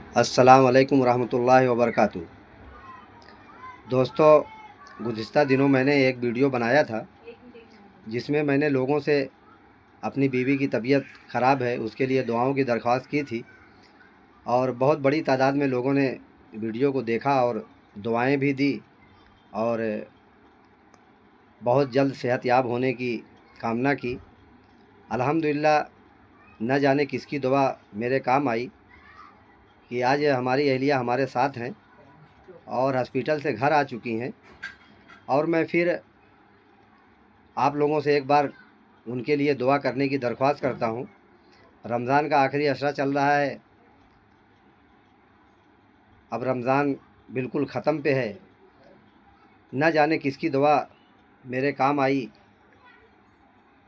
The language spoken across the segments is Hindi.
अस्सलाम वालेकुम रहमतुल्लाहि व बरकातहू। दोस्तों, गुज़िश्ता दिनों मैंने एक वीडियो बनाया था जिसमें मैंने लोगों से अपनी बीवी की तबीयत ख़राब है उसके लिए दुआओं की दरख्वास्त की थी और बहुत बड़ी तादाद में लोगों ने वीडियो को देखा और दुआएं भी दी और बहुत जल्द सेहतयाब होने की कामना की। अल्हम्दुलिल्लाह, न जाने किसकी दुआ मेरे काम आई कि आज हमारी अहलिया हमारे साथ हैं और हॉस्पिटल से घर आ चुकी हैं। और मैं फिर आप लोगों से एक बार उनके लिए दुआ करने की दरख्वास्त करता हूँ। रमज़ान का आखिरी अशरा चल रहा है, अब रमज़ान बिल्कुल ख़त्म पे है। न जाने किसकी दुआ मेरे काम आई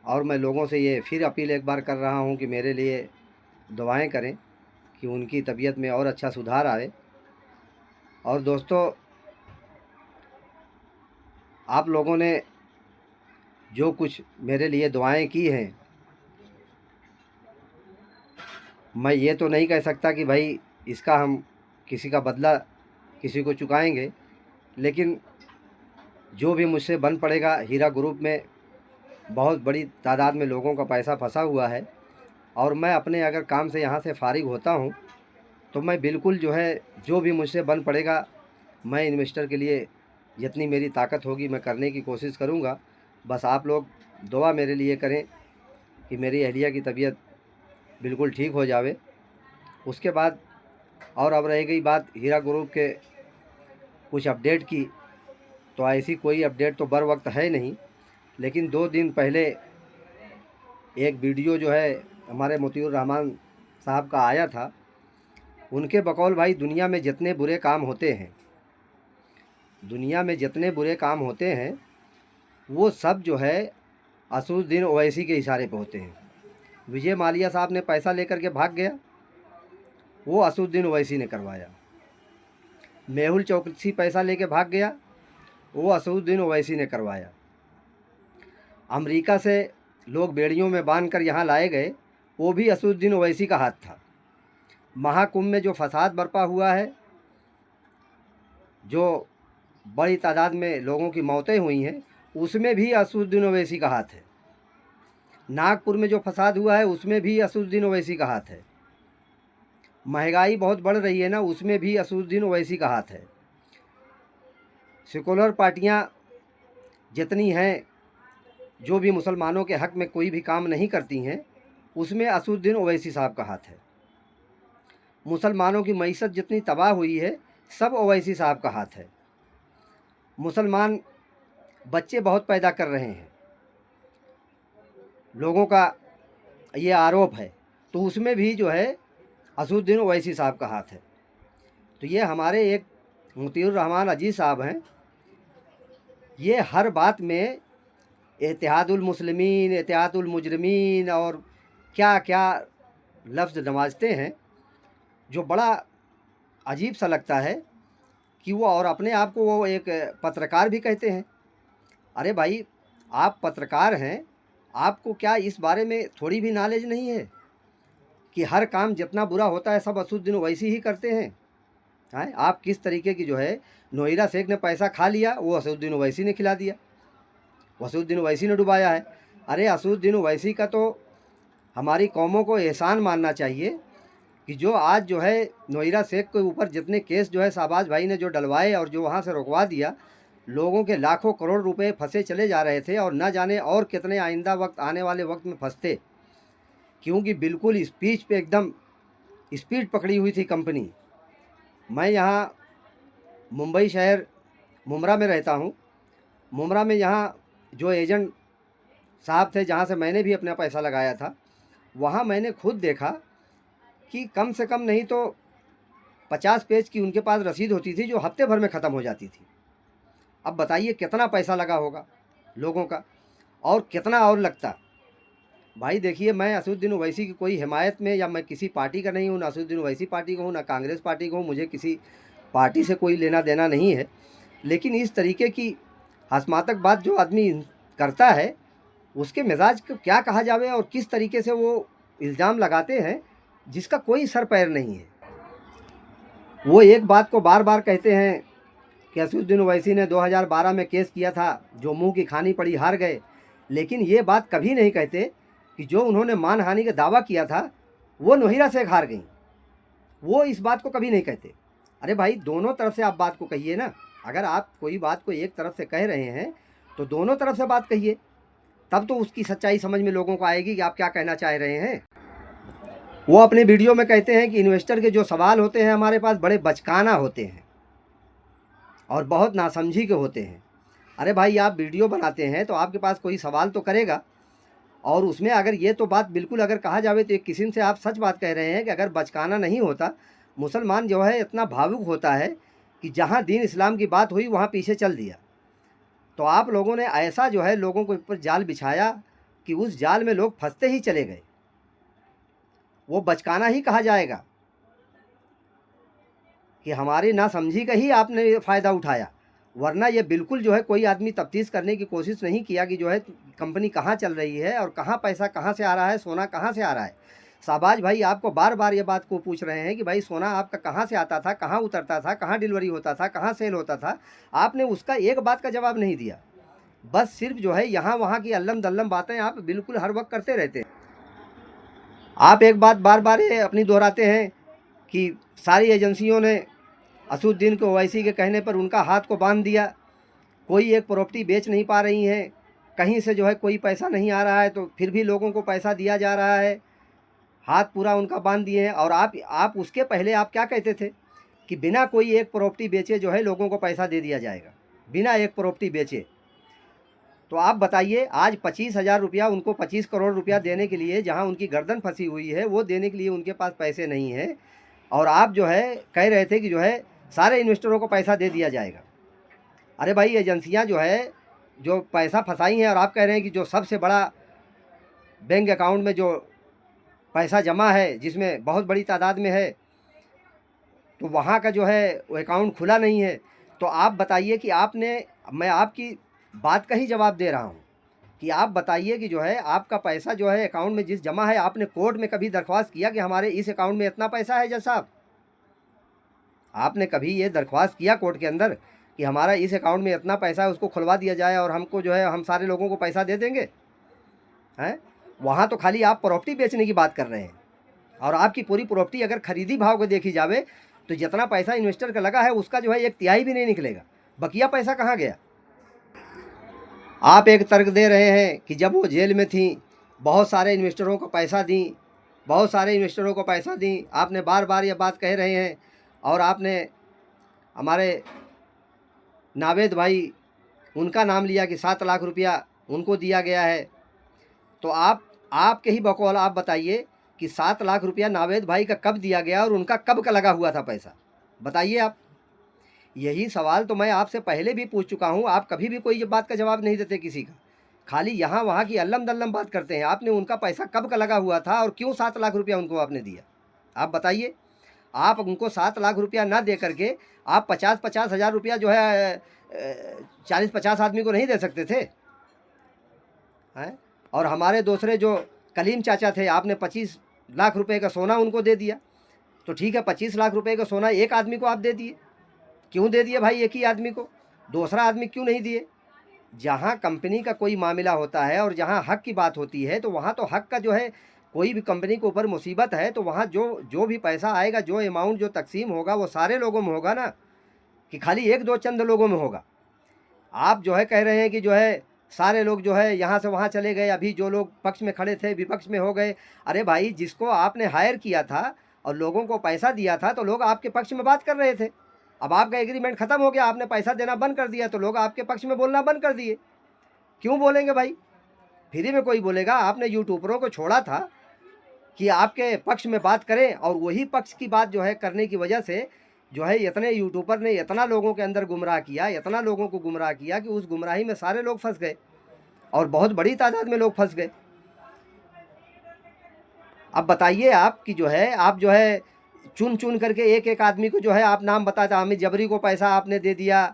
और मैं लोगों से ये फिर अपील एक बार कर रहा हूँ कि मेरे लिए दुआएं करें कि उनकी तबीयत में और अच्छा सुधार आए। और दोस्तों, आप लोगों ने जो कुछ मेरे लिए दुआएं की हैं, मैं ये तो नहीं कह सकता कि भाई इसका हम किसी का बदला किसी को चुकाएंगे, लेकिन जो भी मुझसे बन पड़ेगा, हीरा ग्रुप में बहुत बड़ी तादाद में लोगों का पैसा फंसा हुआ है और मैं अपने अगर काम से यहाँ से फ़ारिग होता हूँ तो मैं बिल्कुल जो है जो भी मुझसे बन पड़ेगा मैं इन्वेस्टर के लिए जितनी मेरी ताकत होगी मैं करने की कोशिश करूँगा। बस आप लोग दुआ मेरे लिए करें कि मेरी अहलिया की तबीयत बिल्कुल ठीक हो जावे। उसके बाद और अब रह गई बात हीरा ग्रुप के कुछ अपडेट की, तो ऐसी कोई अपडेट तो बर वक्त है नहीं, लेकिन 2 दिन पहले एक वीडियो जो है हमारे मोतियुर रहमान साहब का आया था। उनके बकौल भाई दुनिया में जितने बुरे काम होते हैं, दुनिया में जितने बुरे काम होते हैं वो सब जो है असदुद्दीन ओवैसी के इशारे पे होते हैं। विजय माल्या साहब ने पैसा लेकर के भाग गया, वो असदुद्दीन ओवैसी ने करवाया। मेहुल चौकसी पैसा लेके भाग गया, वो असदुद्दीन ओवैसी ने करवाया। अमेरिका से लोग बेड़ियों में बांध कर यहाँ लाए गए, वो भी असदुद्दीन ओवैसी का हाथ था। महाकुंभ में जो फसाद बरपा हुआ है, जो बड़ी तादाद में लोगों की मौतें हुई हैं, उसमें भी असदुद्दीन ओवैसी का हाथ है। नागपुर में जो फसाद हुआ है उसमें भी असदुद्दीन ओवैसी का हाथ है। महंगाई बहुत बढ़ रही है ना, उसमें भी असदुद्दीन ओवैसी का हाथ है। सेकुलर पार्टियां जितनी हैं जो भी मुसलमानों के हक़ में कोई भी काम नहीं करती हैं, उसमें असदुद्दीन ओवैसी साहब का हाथ है। मुसलमानों की मईशत जितनी तबाह हुई है, सब ओवैसी साहब का हाथ है। मुसलमान बच्चे बहुत पैदा कर रहे हैं, लोगों का ये आरोप है, तो उसमें भी जो है असदुद्दीन ओवैसी साहब का हाथ है। तो ये हमारे एक मोतियुर रहमान अजीज़ साहब हैं, ये हर बात में इत्तेहादुल मुस्लिमीन, इत्तेहादुल मुजरिमीन और क्या क्या लफ्ज़ नवाजते हैं, जो बड़ा अजीब सा लगता है कि वो और अपने आप को वो एक पत्रकार भी कहते हैं। अरे भाई, आप पत्रकार हैं, आपको क्या इस बारे में थोड़ी भी नॉलेज नहीं है कि हर काम जितना बुरा होता है सब असदुद्दीन ओवैसी ही करते हैं? हैं, आप किस तरीके की जो है नोहिरा शेख ने पैसा खा लिया, वो असदुद्दीन ओवैसी ने खिला दिया, असदुद्दीन ओवैसी ने डुबाया है। अरे असदुद्दीन ओवैसी का तो हमारी कौमों को एहसान मानना चाहिए कि जो आज जो है नोहिरा शेख के ऊपर जितने केस जो है शहबाज भाई ने जो डलवाए और जो वहाँ से रुकवा दिया, लोगों के लाखों करोड़ रुपए फंसे चले जा रहे थे और न जाने और कितने आइंदा वक्त आने वाले वक्त में फंसते, क्योंकि बिल्कुल स्पीच पे एकदम स्पीड पकड़ी हुई थी कंपनी। मैं यहाँ मुंबई शहर मुमरा में रहता हूँ। मुमरा में यहाँ जो एजेंट साहब थे, जहाँ से मैंने भी अपना पैसा लगाया था, वहाँ मैंने खुद देखा कि कम से कम नहीं तो 50 पेज की उनके पास रसीद होती थी जो हफ्ते भर में ख़त्म हो जाती थी। अब बताइए कितना पैसा लगा होगा लोगों का और कितना और लगता। भाई देखिए, मैं असदुद्दीन ओवैसी की कोई हिमायत में या मैं किसी पार्टी का नहीं हूँ, ना असदुद्दीन ओवैसी पार्टी का हूँ, ना कांग्रेस पार्टी का हूँ, मुझे किसी पार्टी से कोई लेना देना नहीं है। लेकिन इस तरीके की हंसमातक बात जो आदमी करता है, उसके मिजाज को क्या कहा जावे और किस तरीके से वो इल्ज़ाम लगाते हैं जिसका कोई सर पैर नहीं है। वो एक बात को बार बार कहते हैं कि असदुद्दीन ओवैसी ने 2012 में केस किया था, जो मुंह की खानी पड़ी हार गए। लेकिन ये बात कभी नहीं कहते कि जो उन्होंने मानहानि का दावा किया था वो नोहिरा शेख हार गई। वो इस बात को कभी नहीं कहते। अरे भाई, दोनों तरफ से आप बात को कहिए ना। अगर आप कोई बात को एक तरफ से कह रहे हैं तो दोनों तरफ से बात कहिए, तब तो उसकी सच्चाई समझ में लोगों को आएगी कि आप क्या कहना चाह रहे हैं। वो अपने वीडियो में कहते हैं कि इन्वेस्टर के जो सवाल होते हैं हमारे पास बड़े बचकाना होते हैं और बहुत नासमझी के होते हैं। अरे भाई, आप वीडियो बनाते हैं तो आपके पास कोई सवाल तो करेगा, और उसमें अगर ये तो बात बिल्कुल अगर कहा जावे तो एक किस्म से आप सच बात कह रहे हैं कि अगर बचकाना नहीं होता, मुसलमान जो है इतना भावुक होता है कि जहाँ दीन इस्लाम की बात हुई वहाँ पीछे चल दिया। तो आप लोगों ने ऐसा जो है लोगों के ऊपर जाल बिछाया कि उस जाल में लोग फंसते ही चले गए। वो बचकाना ही कहा जाएगा कि हमारी नासमझी का ही आपने फ़ायदा उठाया। वरना ये बिल्कुल जो है कोई आदमी तफ्तीश करने की कोशिश नहीं किया कि जो है कंपनी कहाँ चल रही है और कहाँ पैसा कहाँ से आ रहा है, सोना कहाँ से आ रहा है। शाहबाज भाई आपको बार बार ये बात को पूछ रहे हैं कि भाई सोना आपका कहाँ से आता था, कहाँ उतरता था, कहाँ डिलीवरी होता था, कहाँ सेल होता था। आपने उसका एक बात का जवाब नहीं दिया। बस सिर्फ जो है यहाँ वहाँ की अल्लम दल्लम बातें आप बिल्कुल हर वक्त करते रहते हैं। आप एक बात बार बार ये अपनी दोहराते हैं कि सारी एजेंसियों ने असदुद्दीन को ओवैसी के कहने पर उनका हाथ को बांध दिया। कोई एक प्रॉपर्टी बेच नहीं पा रही हैं, कहीं से जो है कोई पैसा नहीं आ रहा है, तो फिर भी लोगों को पैसा दिया जा रहा है। हाथ पूरा उनका बांध दिए हैं। और आप उसके पहले आप क्या कहते थे कि बिना कोई एक प्रॉपर्टी बेचे जो है लोगों को पैसा दे दिया जाएगा, बिना एक प्रॉपर्टी बेचे। तो आप बताइए, आज 25,000 रुपया उनको 25 करोड़ रुपया देने के लिए, जहां उनकी गर्दन फंसी हुई है, वो देने के लिए उनके पास पैसे नहीं हैं। और आप जो है कह रहे थे कि जो है सारे इन्वेस्टरों को पैसा दे दिया जाएगा। अरे भाई, एजेंसियां जो है जो पैसा फंसाई हैं, और आप कह रहे हैं कि जो सबसे बड़ा बैंक अकाउंट में जो पैसा जमा है जिसमें बहुत बड़ी तादाद में है, तो वहाँ का जो है वो अकाउंट खुला नहीं है। तो आप बताइए कि मैं आपकी बात का ही जवाब दे रहा हूँ कि आप बताइए कि जो है आपका पैसा जो है अकाउंट में जिस जमा है, आपने कोर्ट में कभी दरख्वास्त किया कि हमारे इस अकाउंट में इतना पैसा है जज साहब? आपने कभी ये दरख्वास्त किया कोर्ट के अंदर कि हमारा इस अकाउंट में इतना पैसा है, उसको खुलवा दिया जाए और हमको जो है हम सारे लोगों को पैसा दे देंगे? हैं? वहाँ तो खाली आप प्रॉपर्टी बेचने की बात कर रहे हैं, और आपकी पूरी प्रॉपर्टी अगर खरीदी भाव को देखी जावे तो जितना पैसा इन्वेस्टर का लगा है उसका जो है 1/3 भी नहीं निकलेगा। बकिया पैसा कहाँ गया? आप एक तर्क दे रहे हैं कि जब वो जेल में थी बहुत सारे इन्वेस्टरों को पैसा दी, बहुत सारे इन्वेस्टरों को पैसा दी। आपने बार बार ये बात कह रहे हैं। और आपने हमारे नावेद भाई, उनका नाम लिया कि 7 लाख रुपया उनको दिया गया है। तो आपके ही बकौल आप बताइए कि 7 लाख रुपया नावेद भाई का कब दिया गया और उनका कब का लगा हुआ था पैसा? बताइए आप। यही सवाल तो मैं आपसे पहले भी पूछ चुका हूँ। आप कभी भी कोई बात का जवाब नहीं देते किसी का, खाली यहाँ वहाँ की अल्लम दल्लम बात करते हैं। आपने उनका पैसा कब का लगा हुआ था और क्यों 7 लाख रुपया उनको आपने दिया? आप बताइए। आप उनको 7 लाख रुपया ना दे करके आप 50-50 हज़ार रुपया जो है 40-50 आदमी को नहीं दे सकते थे? हैं? और हमारे दूसरे जो कलीम चाचा थे, आपने 25 लाख रुपए का सोना उनको दे दिया। तो ठीक है, 25 लाख रुपए का सोना एक आदमी को आप दे दिए। क्यों दे दिए भाई एक ही आदमी को? दूसरा आदमी क्यों नहीं दिए? जहाँ कंपनी का कोई मामला होता है और जहाँ हक की बात होती है, तो वहाँ तो हक का जो है, कोई भी कंपनी के ऊपर मुसीबत है तो वहाँ जो जो भी पैसा आएगा, जो अमाउंट जो तकसीम होगा, वो सारे लोगों में होगा ना, कि खाली एक दो चंद लोगों में होगा। आप जो है कह रहे हैं कि जो है सारे लोग जो है यहाँ से वहाँ चले गए, अभी जो लोग पक्ष में खड़े थे विपक्ष में हो गए। अरे भाई, जिसको आपने हायर किया था और लोगों को पैसा दिया था तो लोग आपके पक्ष में बात कर रहे थे। अब आपका एग्रीमेंट ख़त्म हो गया, आपने पैसा देना बंद कर दिया, तो लोग आपके पक्ष में बोलना बंद कर दिए। क्यों बोलेंगे भाई? फ्री में कोई बोलेगा? आपने यूट्यूबरों को छोड़ा था कि आपके पक्ष में बात करें, और वही पक्ष की बात जो है करने की वजह से जो है इतने यूट्यूबर ने इतना लोगों के अंदर गुमराह किया, इतना लोगों को गुमराह किया कि उस गुमराही में सारे लोग फंस गए, और बहुत बड़ी तादाद में लोग फंस गए। अब बताइए आप कि जो है आप जो है चुन चुन करके एक एक आदमी को जो है आप नाम बताते, हामिद जबरी को पैसा आपने दे दिया,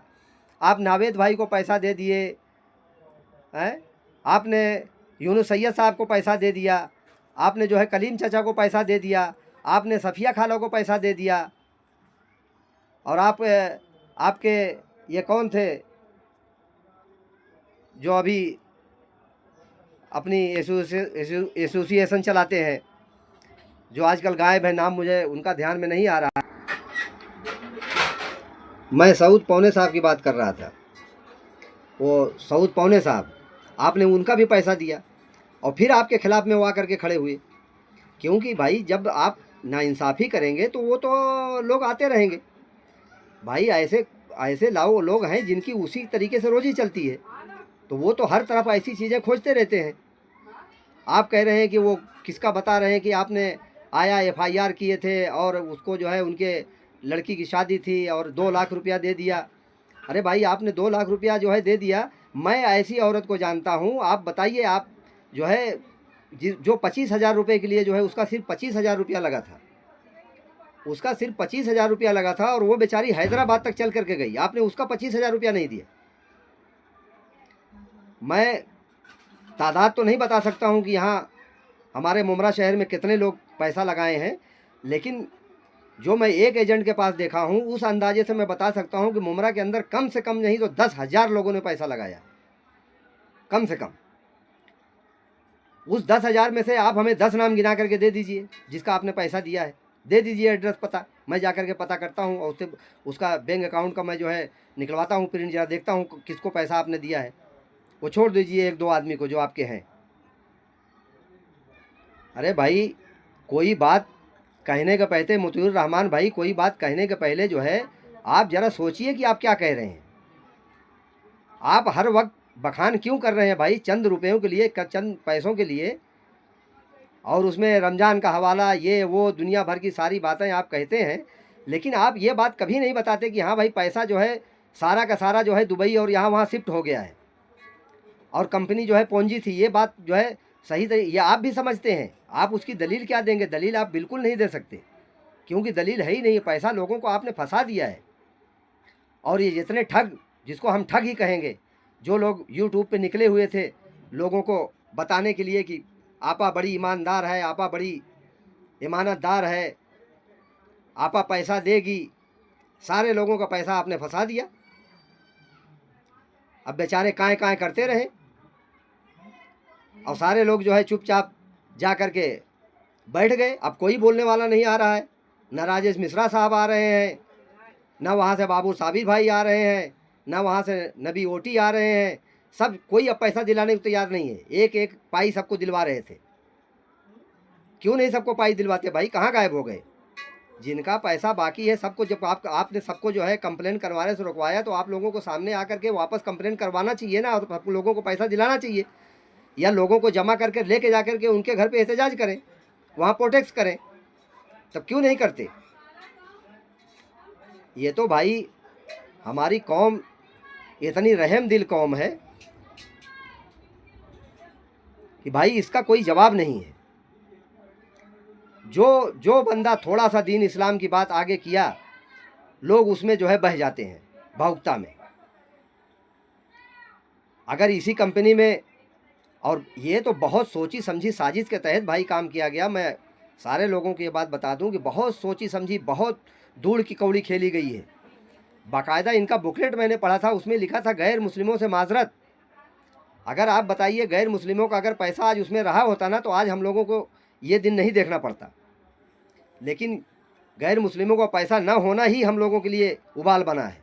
आप नावेद भाई को पैसा दे दिए हैं, आपने यूनुस सैयद साहब को पैसा दे दिया, आपने जो है कलीम चाचा को पैसा दे दिया, आपने सफ़िया खाला को पैसा दे दिया। और आप आपके ये कौन थे जो अभी अपनी एसोसिएशन चलाते हैं, जो आजकल गायब है, नाम मुझे उनका ध्यान में नहीं आ रहा। मैं सऊद पौने साहब की बात कर रहा था। वो सऊद पौने साहब, आपने उनका भी पैसा दिया और फिर आपके खिलाफ में वो आकर के खड़े हुए। क्योंकि भाई जब आप नाइंसाफ़ी करेंगे तो वो तो लोग आते रहेंगे। भाई ऐसे ऐसे लाओ लोग हैं जिनकी उसी तरीके से रोज़ी चलती है, तो वो तो हर तरफ ऐसी चीज़ें खोजते रहते हैं। आप कह रहे हैं कि वो किसका बता रहे हैं कि आपने आया एफआईआर किए थे और उसको जो है उनके लड़की की शादी थी और 2 लाख रुपया दे दिया। अरे भाई आपने 2 लाख रुपया जो है दे दिया। मैं ऐसी औरत को जानता हूँ, आप बताइए, आप जो है जो 25,000 रुपये के लिए जो है उसका सिर्फ 25,000 रुपया लगा था, उसका सिर्फ 25,000 रुपया लगा था और वो बेचारी हैदराबाद तक चल करके गई, आपने उसका 25,000 रुपया नहीं दिया। मैं तादाद तो नहीं बता सकता हूँ कि यहाँ हमारे मुमरा शहर में कितने लोग पैसा लगाए हैं, लेकिन जो मैं एक एजेंट के पास देखा हूँ उस अंदाजे से मैं बता सकता हूँ कि मुमरा के अंदर कम से कम नहीं तो 10,000 लोगों ने पैसा लगाया, कम से कम। उस 10,000 में से आप हमें 10 नाम गिना करके दे दीजिए जिसका आपने पैसा दिया है, दे दीजिए एड्रेस पता, मैं जा करके पता करता हूँ और उससे उसका बैंक अकाउंट का मैं जो है निकलवाता हूँ प्रिंट, जरा देखता हूँ किसको पैसा आपने दिया है। वो छोड़ दीजिए 1-2 आदमी को जो आपके हैं। अरे भाई कोई बात कहने के पहले, मुतीउर रहमान भाई, कोई बात कहने के पहले जो है आप ज़रा सोचिए कि आप क्या कह रहे हैं। आप हर वक्त बखान क्यों कर रहे हैं भाई, चंद रुपयों के लिए, चंद पैसों के लिए, और उसमें रमज़ान का हवाला, ये वो दुनिया भर की सारी बातें आप कहते हैं, लेकिन आप ये बात कभी नहीं बताते कि हाँ भाई पैसा जो है सारा का सारा जो है दुबई और यहाँ वहाँ शिफ्ट हो गया है और कंपनी जो है पूंजी थी। ये बात जो है सही ये आप भी समझते हैं। आप उसकी दलील क्या देंगे? दलील आप बिल्कुल नहीं दे सकते, क्योंकि दलील है ही नहीं। पैसा लोगों को आपने फंसा दिया है। और ये जितने ठग, जिसको हम ठग ही कहेंगे, जो लोग यूट्यूब पे निकले हुए थे लोगों को बताने के लिए कि आपा बड़ी ईमानदार है, आपा बड़ी ईमानतदार है, आपा पैसा देगी, सारे लोगों का पैसा आपने फंसा दिया। अब बेचारे काएँ काएँ करते रहे और सारे लोग जो है चुपचाप जा कर के बैठ गए। अब कोई बोलने वाला नहीं आ रहा है, न राजेश मिश्रा साहब आ रहे हैं, न वहाँ से बाबू साबिर भाई आ रहे हैं, न वहाँ से नबी ओटी आ रहे हैं। सब कोई अब पैसा दिलाने को तैयार नहीं है। एक एक पाई सबको दिलवा रहे थे। क्यों नहीं सबको पाई दिलवाते भाई? कहाँ गायब हो गए? जिनका पैसा बाकी है सबको, जब आपने सबको जो है कंप्लेन करवाने से रुकवाया तो आप लोगों को सामने आकर के वापस कंप्लेन करवाना चाहिए ना, और लोगों को पैसा दिलाना चाहिए, या लोगों को जमा करके लेके जा करके उनके घर पे एहतजाज करें, वहाँ प्रोटेस्ट करें। तब क्यों नहीं करते? ये तो भाई हमारी कौम इतनी रहम दिल कौम है कि भाई इसका कोई जवाब नहीं है। जो बंदा थोड़ा सा दीन इस्लाम की बात आगे किया, लोग उसमें जो है बह जाते हैं भावुकता में। अगर इसी कंपनी में, और ये तो बहुत सोची समझी साजिश के तहत भाई काम किया गया। मैं सारे लोगों को ये बात बता दूं कि बहुत सोची समझी, बहुत दूर की कौड़ी खेली गई है। बाकायदा इनका बुकलेट मैंने पढ़ा था, उसमें लिखा था गैर मुस्लिमों से माजरत। अगर आप बताइए गैर मुस्लिमों का अगर पैसा आज उसमें रहा होता ना, तो आज हम लोगों को ये दिन नहीं देखना पड़ता। लेकिन गैर मुस्लिमों का पैसा न होना ही हम लोगों के लिए उबाल बना है,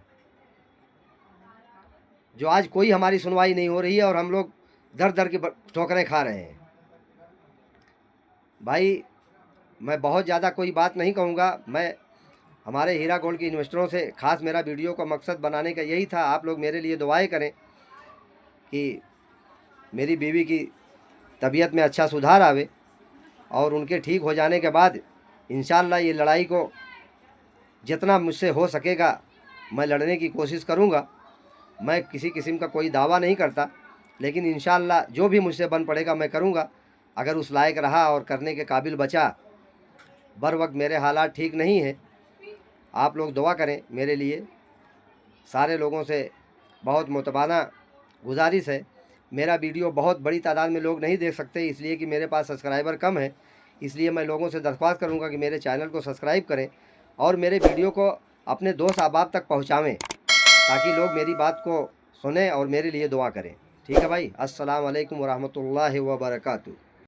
जो आज कोई हमारी सुनवाई नहीं हो रही है और हम लोग दर दर की ठोकरें खा रहे हैं। भाई मैं बहुत ज़्यादा कोई बात नहीं कहूँगा। मैं हमारे हीरा गोल्ड के इन्वेस्टरों से ख़ास मेरा वीडियो का मकसद बनाने का यही था, आप लोग मेरे लिए दुआएं करें कि मेरी बीवी की तबीयत में अच्छा सुधार आवे और उनके ठीक हो जाने के बाद इंशाअल्लाह ये लड़ाई को जितना मुझसे हो सकेगा मैं लड़ने की कोशिश करूँगा। मैं किसी किस्म का कोई दावा नहीं करता, लेकिन इंशाअल्लाह जो भी मुझसे बन पड़ेगा मैं करूँगा। अगर उस लायक रहा और करने के काबिल बचा, बर वक्त मेरे हालात ठीक नहीं है, आप लोग दुआ करें मेरे लिए। सारे लोगों से बहुत मुतबाना गुजारिश है। मेरा वीडियो बहुत बड़ी तादाद में लोग नहीं देख सकते, इसलिए कि मेरे पास सब्सक्राइबर कम है। इसलिए मैं लोगों से दरख्वास्त करूंगा कि मेरे चैनल को सब्सक्राइब करें और मेरे वीडियो को अपने दोस्त अहबाब तक पहुँचावें, ताकि लोग मेरी बात को सुने और मेरे लिए दुआ करें। ठीक है भाई। अस्सलाम वालेकुम व रहमतुल्लाहि व बरकातहू।